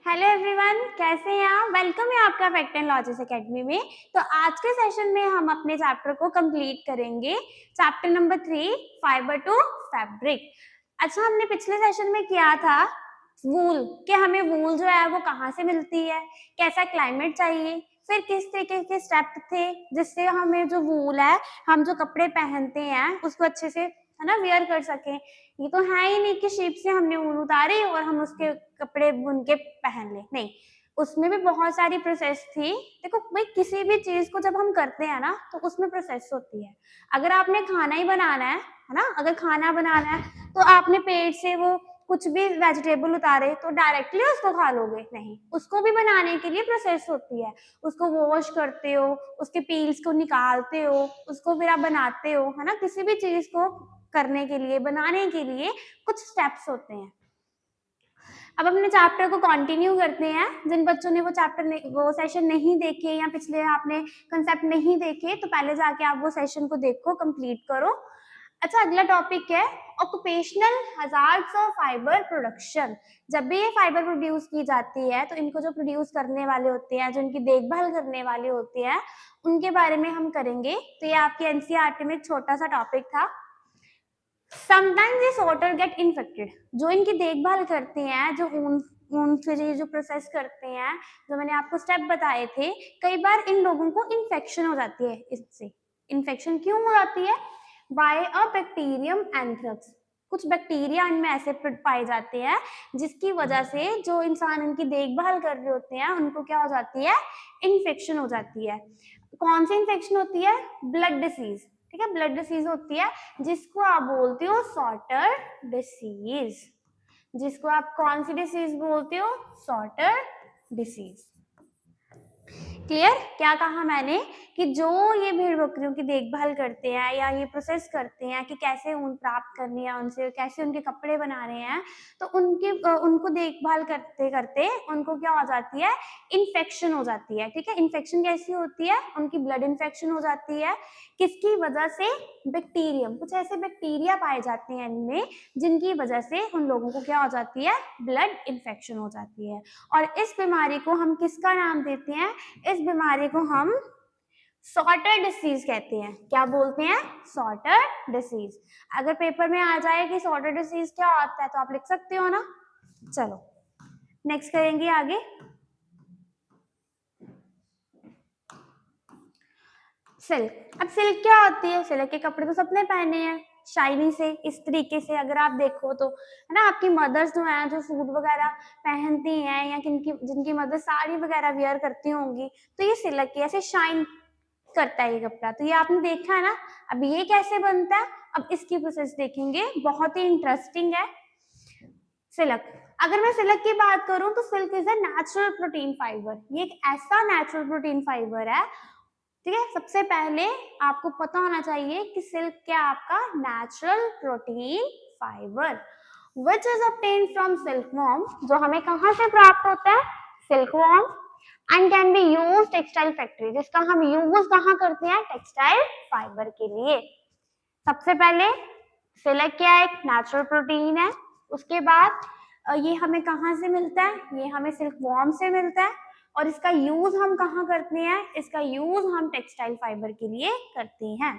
Hello everyone, कैसे हैं आप? वेलकम है आपका फैक्ट एंड लॉजिक्स एकेडमी में। तो आज के सेशन में हम अपने चैप्टर को कंप्लीट करेंगे। Chapter number 3, fibre to fabric. अच्छा, हमने पिछले सेशन में किया था वूल, कि हमें वूल जो है वो कहाँ से मिलती है, कैसा क्लाइमेट चाहिए, फिर किस तरीके के स्टेप थे जिससे हमें जो वूल है, हम जो कपड़े पहनते हैं उसको अच्छे से है ना वेयर कर सके। ये तो है ही नहीं कि शिप से हमने ऊन उतारी और हम उसके कपड़े बुन के पहन ले, नहीं, उसमें भी बहुत सारी प्रोसेस थी। देखो भाई, किसी भी चीज को जब हम करते हैं ना तो उसमें प्रोसेस होती है। अगर आपने खाना ही बनाना है ना, अगर खाना बनाना है तो आपने पेट से वो कुछ भी वेजिटेबल उतारे तो डायरेक्टली उसको खा लोगे? नहीं, उसको भी बनाने के लिए प्रोसेस होती है। उसको वॉश करते हो, उसके पील्स को निकालते हो, उसको फिर आप बनाते हो, है ना। किसी भी चीज को करने के लिए, बनाने के लिए कुछ स्टेप्स होते हैं। अब अपने चैप्टर को कंटिन्यू करते हैं। जिन बच्चों ने वो सेशन नहीं देखे या पिछले आपने कंसेप्ट नहीं देखे, तो पहले जाके आप वो सेशन को देखो, कंप्लीट करो। अच्छा, अगला टॉपिक है occupational hazards of fibre production. जब भी ये फाइबर प्रोड्यूस की जाती है तो इनको जो प्रोड्यूस करने वाले होते हैं, जो इनकी देखभाल करने वाले होते हैं, उनके बारे में हम करेंगे। तो ये आपके एनसीईआरटी में एक छोटा सा टॉपिक था। समटाइम्स ये सॉर्टर गेट इन्फेक्टेड। जो इनकी देखभाल करते हैं, जो ऊन ऊन से जो प्रोसेस करते हैं, जो मैंने आपको स्टेप बताए थे, कई बार इन लोगों को इन्फेक्शन हो जाती है। इससे इन्फेक्शन क्यों हो जाती है? By a bacterium anthrax. कुछ बैक्टीरिया इनमें ऐसे पाए जाते हैं जिसकी वजह से जो इंसान इनकी देखभाल कर रहे होते हैं उनको क्या हो जाती है? इन्फेक्शन हो जाती है। कौन सी इन्फेक्शन होती है? Blood disease. ठीक है, ब्लड डिसीज होती है जिसको आप बोलते हो सॉर्टर डिसीज। जिसको आप कौन सी डिसीज बोलते हो? Sorter disease. क्लियर? क्या कहा मैंने कि जो ये भेड़ बकरियों की देखभाल करते हैं या ये प्रोसेस करते हैं कि कैसे ऊन प्राप्त करनी है उनसे, कैसे उनके कपड़े बना रहे हैं, तो उनको देखभाल करते करते उनको क्या हो जाती है? इन्फेक्शन हो जाती है। ठीक है, इन्फेक्शन कैसी होती है? उनकी ब्लड इन्फेक्शन हो जाती है। किसकी वजह से? बैक्टीरियम। कुछ ऐसे बैक्टीरिया पाए जाते हैं इनमें जिनकी वजह से उन लोगों को क्या हो जाती है? ब्लड इन्फेक्शन हो जाती है। और इस बीमारी को हम किसका नाम देते हैं? इस बीमारी को हम सॉर्टर डिसीज कहते हैं। क्या बोलते हैं? Sorter disease. अगर पेपर में आ जाए कि सॉर्टर डिसीज क्या होता है तो आप लिख सकते हो ना। चलो नेक्स्ट करेंगे आगे। सिल्क। अब सिल्क क्या होती है? सिल्क के कपड़े तो सबने पहने हैं, शाइनी से, इस तरीके से। अगर आप देखो तो है ना, आपकी मदर्स जो है जो सूट वगैरह पहनती हैं या जिनकी मदर साड़ी वगैरह वियर करती होंगी, तो ये सिल्क की ऐसे शाइन करता है ये कपड़ा। तो ये आपने देखा है ना। अब ये कैसे बनता है, अब इसकी प्रोसेस देखेंगे, बहुत ही इंटरेस्टिंग है। सिल्क, अगर मैं सिल्क की बात करूं तो silk is a natural protein fibre. ये एक ऐसा नेचुरल प्रोटीन फाइबर है। ठीक है, सबसे पहले आपको पता होना चाहिए कि सिल्क क्या? आपका natural protein fibre which is obtained from silkworm. जो हमें कहां से प्राप्त होता है? Silkworm. And can be use textile factory, जिसका हम यूज कहाँ करते हैं? टेक्सटाइल फाइबर के लिए। सबसे पहले सिल्क क्या है? एक नेचुरल प्रोटीन है। उसके बाद ये हमें कहाँ से मिलता है? ये हमें सिल्क वॉर्म से मिलता है। और इसका यूज हम कहाँ करते हैं? इसका यूज हम टेक्सटाइल फाइबर के लिए करते हैं।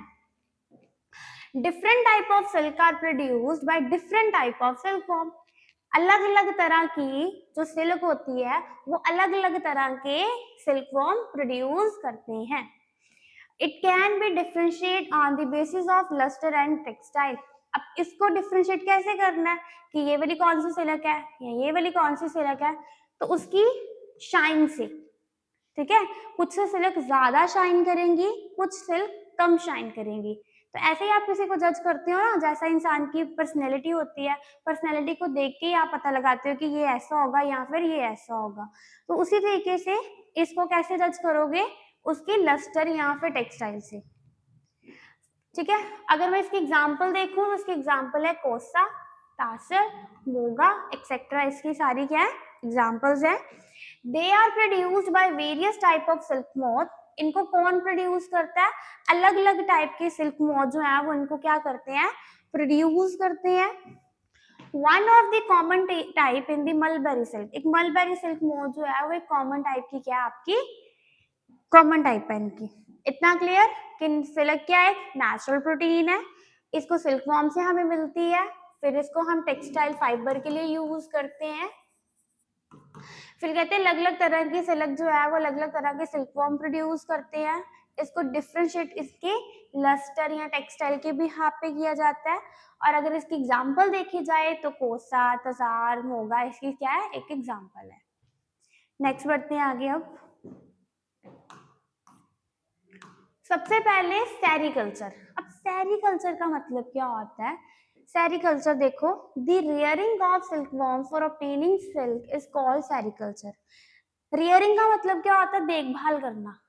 Different type of silk are produced by different type of silk worm. अलग अलग तरह की जो सिल्क होती है वो अलग अलग तरह के सिल्क वॉर्म प्रोड्यूस करते हैं। It can be differentiate on the basis of lustre and textile. अब इसको डिफरेंशिएट कैसे करना है कि ये वाली कौन सी सिल्क है या ये वाली कौन सी सिल्क है? तो उसकी शाइन से। ठीक है, कुछ सिल्क ज्यादा शाइन करेंगी, कुछ सिल्क कम शाइन करेंगी। तो ऐसे ही आप किसी को जज करते हो ना, जैसा इंसान की पर्सनैलिटी होती है, पर्सनैलिटी को देख के आप पता लगाते हो कि ये ऐसा होगा या फिर ये ऐसा होगा। तो उसी तरीके से इसको कैसे जज करोगे? उसकी लस्टर या फिर टेक्सटाइल से। ठीक है, अगर मैं इसकी एग्जांपल देखूं तो इसकी एग्जांपल है कोसा, तासर, मोगा एक्सेट्रा। इसकी सारी क्या है? एग्जांपल्स है। They are produced by various type of silk moth. इनको कौन प्रोड्यूस करता है? अलग अलग टाइप के सिल्क मोथ जो है वो इनको क्या करते हैं? प्रोड्यूस करते हैं। One of the common type in the mulberry silk, एक मलबेरी सिल्क मोथ जो है वो एक कॉमन टाइप की क्या है आपकी, कॉमन टाइप है इनकी। इतना क्लियर कि सिल्क क्या है, नेचुरल प्रोटीन है, इसको सिल्क वॉर्म से हमें मिलती है, फिर इसको हम टेक्सटाइल फाइबर के लिए यूज करते हैं। फिर कहते हैं अलग अलग तरह की सिल्क जो है वो अलग अलग तरह के सिल्क वॉर्म प्रोड्यूस करते हैं, इसको डिफ्रेंशिएट इसके लस्टर या टेक्सटाइल के भी हाथ पे किया जाता है। और अगर इसकी एग्जांपल देखी जाए तो कोसा, तजार, मोगा इसकी क्या है, एक एग्जांपल है। नेक्स्ट बढ़ते हैं आगे। अब सबसे पहले सेरीकल्चर। अब सेरीकल्चर का मतलब क्या होता है, सेरीकल्चर देखो, the rearing of silk warm for obtaining silk is called sericulture. Rearing का मतलब क्या होता है, देखभाल करना।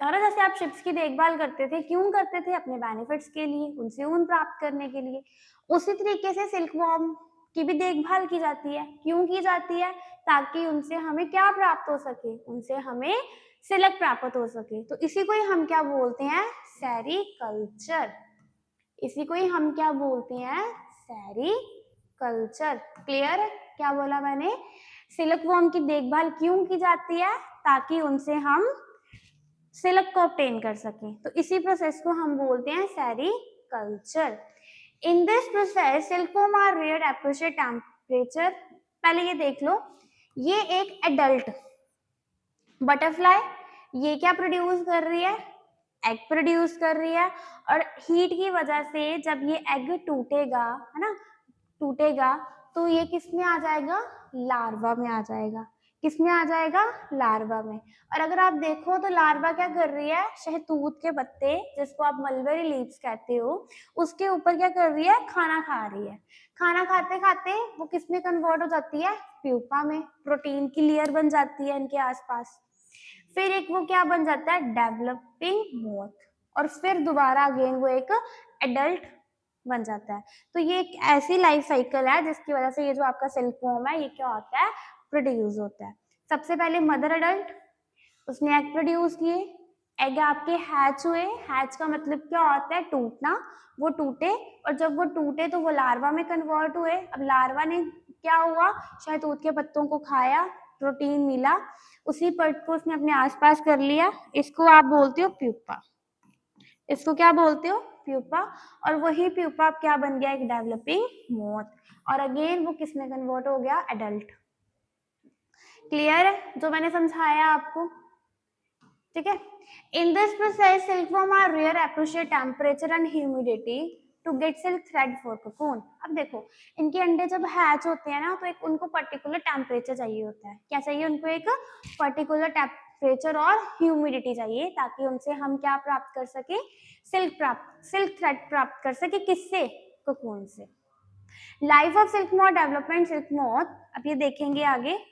है ना, जैसे आप शिप्स की देखभाल करते थे, क्यों करते थे, अपने बेनिफिट्स के लिए, उनसे ऊन प्राप्त करने के लिए। उसी तरीके से सिल्क वॉर्म की भी देखभाल की जाती है, क्यों की जाती है, ताकि उनसे हमें क्या प्राप्त हो सके, उनसे हमें सिल्क प्राप्त हो सके। तो इसी को ही हम क्या बोलते हैं, सेरीकल्चर। इसी को ही हम क्या बोलते हैं, सेरीकल्चर। क्लियर है क्या बोला मैंने, सिल्क वॉर्म की देखभाल क्यों की जाती है, ताकि उनसे हम सिल्क को ऑब्टेन कर सकें। तो इसी प्रोसेस को हम बोलते हैं sericulture. In this process silk worm are rear appropriate temperature. पहले ये देख लो, ये एक एडल्ट बटरफ्लाई, ये क्या प्रोड्यूस कर रही है, एग प्रोड्यूस कर रही है। और हीट की वजह से जब ये एग टूटेगा, है ना, टूटेगा, तो ये किस में आ जाएगा, लार्वा में आ जाएगा। किस में आ जाएगा, लार्वा में। और अगर आप देखो तो लार्वा क्या कर रही है, शहतूत के पत्ते जिसको आप मलबेरी लीव्स कहते हो, उसके ऊपर क्या कर रही है, खाना खा रही है। खाना खाते खाते वो किस में कन्वर्ट हो जाती है, प्यूपा में, प्रोटीन की लेयर बन जाती है इनके आसपास। फिर एक वो क्या बन जाता है, डेवलपिंग मोथ। और फिर दोबारा अगेन वो एक एडल्ट बन जाता है। तो ये एक ऐसी लाइफ साइकिल है जिसकी वजह से ये जो आपका सिल्क वॉर्म है ये क्या होता है, प्रोड्यूस होता है। सबसे पहले मदर एडल्ट, उसने एग प्रोड्यूस किए, एग आपके हैच हुए। हैच का मतलब क्या होता है, टूटना, वो टूटे। और जब वो टूटे तो वो लार्वा में कन्वर्ट हुए। अब लार्वा ने क्या हुआ, शहतूत के पत्तों को खाया, प्रोटीन मिला, उसी पर्ट को उसने अपने आसपास कर लिया। इसको आप बोलते हो प्यूपा। इसको क्या बोलते हो, प्यूपा। और वही प्यूपा अब क्या बन गया, एक डेवलपिंग मोथ। और अगेन वो किसमें कन्वर्ट हो गया, एडल्ट। क्लियर है जो मैंने समझाया आपको, ठीक है। In this process silkworm are rear appropriate temperature and humidity to get silk thread for cocoon. अब देखो, इनके अंडे जब हैच होते हैं ना, तो एक उनको पर्टिकुलर टेम्परेचर चाहिए होता है। क्या चाहिए उनको, एक पर्टिकुलर टेम्परेचर और ह्यूमिडिटी चाहिए, ताकि उनसे हम क्या प्राप्त कर सके, सिल्क थ्रेड प्राप्त कर सके। किससे, कोकून से। Life of silk moth, development silk moth, अब ये देखेंगे आगे।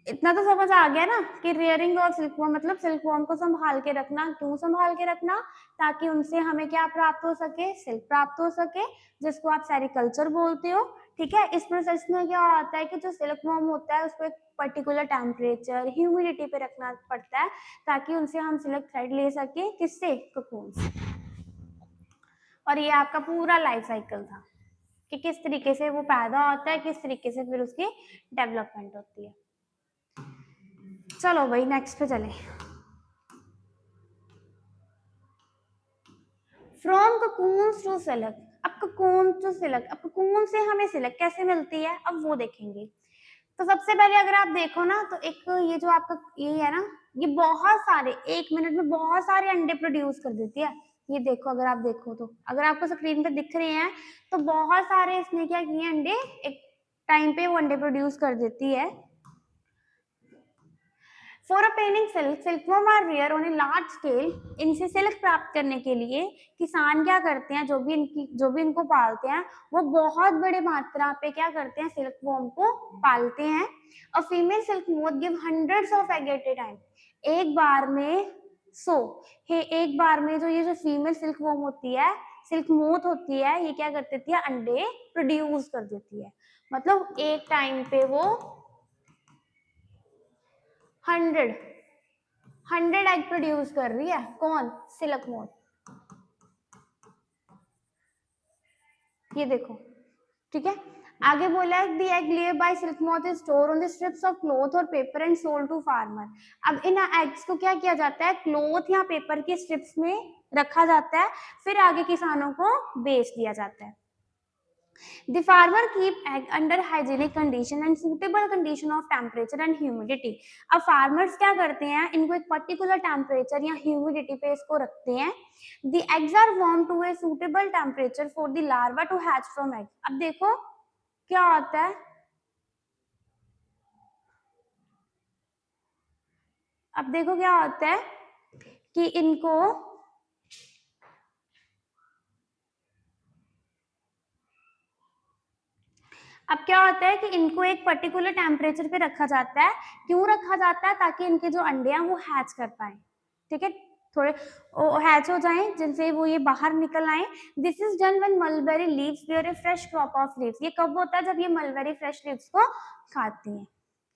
इतना तो समझ आ गया ना कि रियरिंग और सिल्क वॉर्म मतलब सिल्क वॉर्म को संभाल के रखना। क्यों संभाल के रखना, ताकि उनसे हमें क्या प्राप्त हो सके, सिल्क प्राप्त हो सके, जिसको आप सेरीकल्चर बोलते हो। ठीक है, इस प्रोसेस में क्या होता है कि जो सिल्क वॉर्म होता है उसको एक पर्टिकुलर टेम्परेचर, ह्यूमिडिटी पे रखना पड़ता है, ताकि उनसे हम सिल्क थ्रेड ले सके। किससे, कोकून से। और ये आपका पूरा लाइफ साइकिल था कि किस तरीके से वो पैदा होता है, किस तरीके से फिर उसकी डेवलपमेंट होती है। चलो भाई नेक्स्ट पे चले। From cocoon to silk. अब ककून टू सिल्क, अब ककून से हमें सिल्क कैसे मिलती है, अब वो देखेंगे। तो सबसे पहले अगर आप देखो ना, तो एक ये जो आपका ये है ना, ये बहुत सारे, एक मिनट में बहुत सारे अंडे प्रोड्यूस कर देती है। ये देखो, अगर आप देखो तो, अगर आपको स्क्रीन पे दिख रहे हैं तो बहुत सारे इसने क्या किए, अंडे एक टाइम पे वो अंडे प्रोड्यूस कर देती है। For obtaining silk, silkworm are rear on a large scale. इनसे सिल्क प्राप्त करने के लिए किसान क्या करते हैं, जो भी इनको पालते हैं, वो बहुत बड़े मात्रा पे क्या करते हैं, सिल्कवॉर्म को पालते हैं। और female silk moth give hundreds of egg at a time. एक बार में 100 है, एक बार में जो ये जो फीमेल सिल्कवॉर्म होती है, सिल्क मोथ होती है, ये क्या कर देती है, अंडे प्रोड्यूस कर देती है। मतलब एक टाइम पे वो 100 एग प्रोड्यूस कर रही है। कौन, सिल्क मोथ। ये देखो, ठीक है। आगे बोला है the egg layer by silk moth is store on the strips of cloth और paper and sold to farmer. अब इन एग्स को क्या किया जाता है, क्लॉथ या पेपर के स्ट्रिप्स में रखा जाता है, फिर आगे किसानों को बेच दिया जाता है। The farmer keep egg under hygienic condition and suitable condition of temperature and humidity। अब farmers क्या करते हैं, इनको एक particular temperature या humidity पे इसको रखते हैं। The eggs are warmed to a suitable temperature for the larva to hatch from egg। अब देखो क्या होता है, अब देखो क्या होता है कि इनको अब क्या होता है कि इनको एक पर्टिकुलर टेम्परेचर पे रखा जाता है। क्यों रखा जाता है, ताकि इनके जो अंडे हैं वो हैच कर पाए, ठीक है, थोड़े हैच हो जाएं जिनसे वो ये बाहर निकल आए। This is done when mulberry leaves bear a fresh crop of leaves. ये कब होता है, जब ये मलबेरी फ्रेश लीव्स को खाती हैं।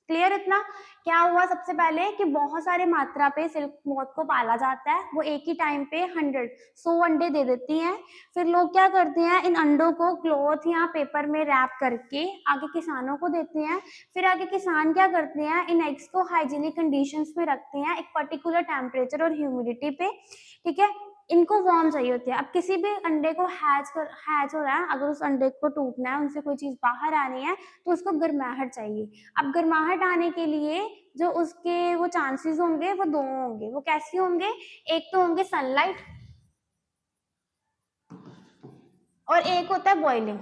क्लियर इतना। क्या हुआ, सबसे पहले कि बहुत सारे मात्रा पे सिल्क मॉथ को पाला जाता है, वो एक ही टाइम पे 100 अंडे दे देती हैं। फिर लोग क्या करते हैं, इन अंडों को क्लॉथ या पेपर में रैप करके आगे किसानों को देते हैं। फिर आगे किसान क्या करते हैं, इन एग्स को हाइजीनिक कंडीशंस में रखते हैं एक पर्टिकुलर टेम्परेचर और ह्यूमिडिटी पे, ठीक है। इनको वार्म चाहिए होती है। अब किसी भी अंडे को हैच हो रहा है, अगर उस अंडे को टूटना है, उनसे कोई चीज बाहर आनी है, तो उसको गर्माहट चाहिए। अब गर्माहट आने के लिए जो उसके वो चांसेस होंगे वो दो होंगे। वो कैसे होंगे, एक तो होंगे सनलाइट और एक होता है बॉइलिंग।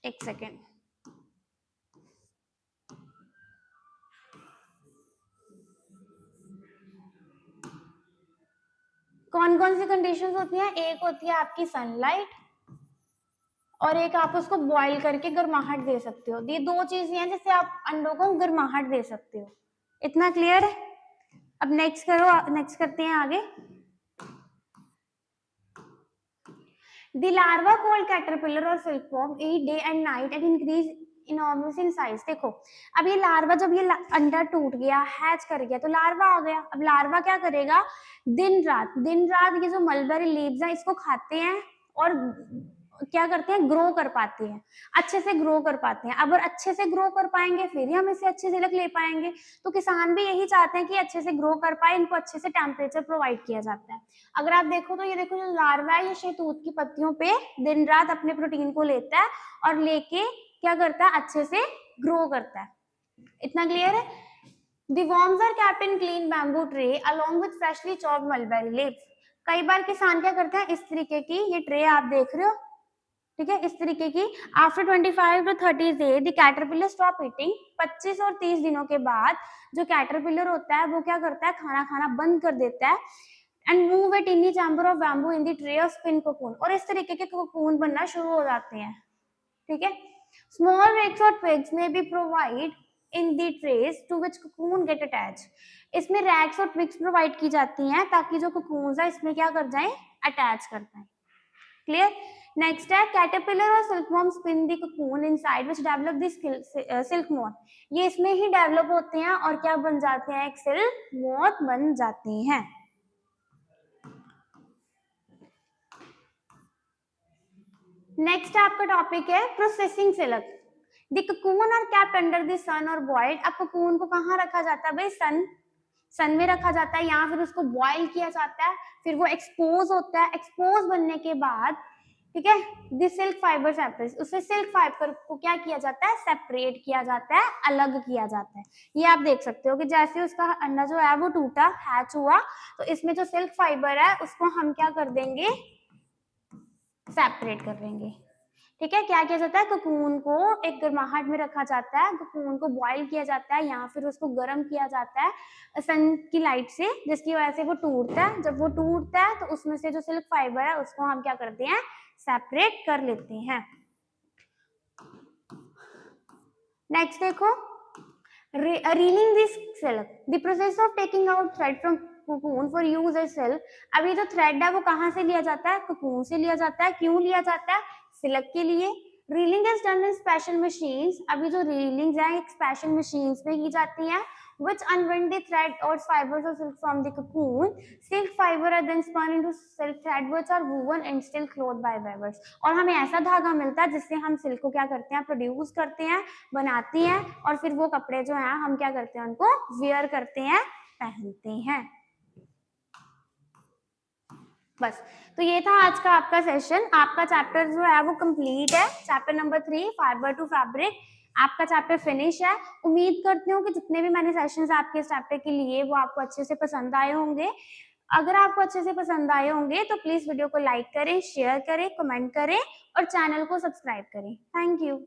एक सेकेंड, कौन कौन सी कंडीशंस होती हैं, एक होती है आपकी सनलाइट और एक आप उसको बॉईल करके गर्माहट दे सकते हो। ये दो चीजें हैं जिससे आप अंडों को गर्माहट दे सकते हो। इतना क्लियर है। अब नेक्स्ट करो, नेक्स्ट करते हैं आगे। The larva called caterpillar or silkworm eat day and night and increase enormous in size। देखो अब ये लार्वा, जब ये अंडा टूट गया, हैच कर गया, तो लार्वा आ गया। अब लार्वा क्या करेगा, दिन रात ये जो मलबेरी लीव्स हैं इसको खाते हैं और क्या करते हैं, ग्रो कर पाते हैं, अच्छे से ग्रो कर पाते हैं। अगर अच्छे से ग्रो कर पाएंगे फिर ही हम इसे अच्छे से ले पाएंगे। तो किसान भी यही चाहते हैं कि अच्छे से ग्रो कर पाए, इनको अच्छे से टेम्परेचर प्रोवाइड किया जाता है। अगर आप देखो तो ये देखो, जो लार्वा है ये शहतूत की पत्तियों पे दिन रात अपने प्रोटीन को लेता है और लेके क्या करता है, अच्छे से ग्रो करता है। इतना क्लियर है। The worms are kept in clean bamboo tray along with freshly chopped mulberry leaves। कई बार किसान क्या करते हैं, इस तरीके की ये ट्रे आप देख रहे हो, ठीक है, इस तरीके की। After 25 to 30 days the caterpillar stop eating. 25 और 30 दिनों के बाद जो कैटरपिलर होता है वो क्या करता है, खाना खाना बंद कर देता है and move A टिनी chamber of bamboo in the tray off spin cocoon. और इस तरीके के कोकून बनना शुरू हो जाते हैं, ठीक है। स्मॉल रेक्स और ट्विग्स में be provide in the trays to which cocoon get attach. इसमें रैक्स और ट्विग्स प्रोवाइड की जाती हैं ताकि जो कोकून्स है इसमें क्या कर जाए, अटैच कर पाए। क्लियर। नेक्स्ट है कैटरपिलर और silkworm spin the cocoon inside which develop the silk moth. ये इसमें ही डेवलप होते हैं और क्या बन जाते हैं, एक सिल्क मॉथ बन जाती हैं। नेक्स्ट आपका टॉपिक है processing silk. The cocoon are kept under the sun और बॉइल्ड। अब कोकून को कहाँ रखा जाता है भाई, सन में रखा जाता है या फिर उसको बॉयल किया जाता है, फिर वो एक्सपोज होता है। एक्सपोज बनने के बाद, ठीक है, द सिल्क फाइबर सेपरेट, उससे सिल्क फाइबर को क्या किया जाता है, सेपरेट किया जाता है, अलग किया जाता है। ये आप देख सकते हो कि जैसे उसका अंडा जो है वो टूटा, हैच हुआ, तो इसमें जो सिल्क फाइबर है उसको हम क्या कर देंगे, सेपरेट कर देंगे। ठीक है, क्या किया जाता है, कोकून को एक गर्माहट में रखा जाता है, कोकून को बॉईल किया जाता है या फिर उसको गर्म किया जाता है सन की लाइट से, जिसकी वजह से वो टूटता है। जब वो टूटता है तो उसमें से जो सिल्क फाइबर है उसको हम क्या करते हैं, सेपरेट कर लेते हैं। नेक्स्ट देखो, reeling this silk, the process of taking out thread from cocoon for use as silk. अब ये जो थ्रेड है वो कहाँ से लिया जाता है, कोकून से लिया जाता है। क्यों लिया जाता है, सिल्क के लिए। Reeling is done in special machines. अभी जो रीलिंग है एक स्पेशल मशीन्स में की जाती है। which unwind the thread or fibers of silk from the cocoon. Silk fiber are then spun into silk thread which are woven and still clothed by weavers. और हमें ऐसा धागा मिलता है जिससे हम सिल्क को क्या करते हैं, प्रोड्यूस करते हैं, बनाती हैं, और फिर वो कपड़े जो हैं हम क्या करते हैं, उनको वियर करते हैं, पहनते हैं। बस, तो ये था आज का आपका सेशन। आपका चैप्टर जो है वो कंप्लीट है। Chapter number 3 fibre to fabric आपका चैप्टर फिनिश है। उम्मीद करती हूँ कि जितने भी मैंने सेशंस आपके इस चैप्टर के लिए वो आपको अच्छे से पसंद आए होंगे। अगर आपको अच्छे से पसंद आए होंगे तो प्लीज वीडियो को लाइक करें, शेयर करें, कमेंट करें और चैनल को सब्सक्राइब करें। Thank you.